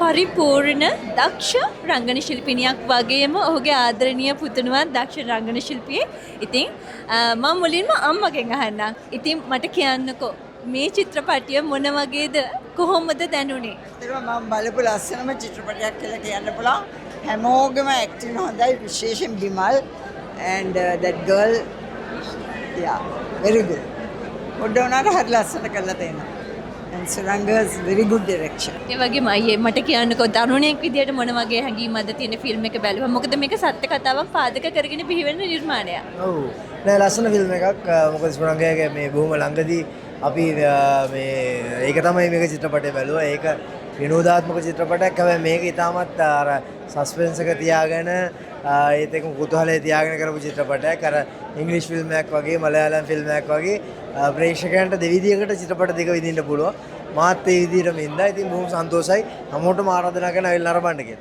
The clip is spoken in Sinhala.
පරිපූර්ණ දක්ෂ රංගන ශිල්පිනියක් වගේම ඔහුගේ ආදරණීය පුතුණුවත් දක්ෂ රංගන ශිල්පියෙක්. ඉතින් මම මුලින්ම අම්මගෙන් අහන්නම්. ඉතින් මට කියන්නකෝ මේ චිත්‍රපටය මොන වගේද කොහොමද දැනුනේ? ඇත්තටම මම බලපු ලස්සනම චිත්‍රපටයක් කියලා කියන්න පුළුවන්. හැමෝගෙම ඇක්ටින් හොඳයි විශේෂයෙන් Bimal and that girl yeah very good. පොඩ්ඩ උනාට හරි ලස්සන කරලා තියෙනවා. and Suranga's very good direction. ඒ වගේම අයියේ මට කියන්නකෝ තරුණයෙක් විදියට මොන වගේ හැඟීමක්ද තියෙන ෆිල්ම් එක බැලුවා? මොකද මේක සත්‍ය කතාවක් පාදක කරගෙන බිහිවෙන නිර්මාණයක්. ඔව්. නෑ ලස්සන ෆිල්ම් එකක්. මොකද සුරංගයාගේ මේ බොහොම ළඟදී අපි මේ ඒක තමයි මේක චිත්‍රපටය බැලුවා. ඒක විනෝදාත්මක චිත්‍රපටයක්. හැබැයි මේක ඉතාමත් අර සස්පෙන්ස් එක තියාගෙන ඒත් එක්ක කුතුහලය තියාගෙන කරපු චිත්‍රපටයක්. අර ඉංග්‍රීසි ෆිල්ම් එකක් වගේ මලයාලම් ෆිල්ම් එකක් වගේ ප්‍රේක්ෂකයන්ට දෙවිදියකට චිත්‍රපට දෙක විඳින්න පුළුවන්. මාත් ඒ විදිහටම ඉඳලා ඉතින් බොහොම සන්තෝෂයි. හැමෝටම ආරාධනා කරන අයල් නරඹන්න කියලා.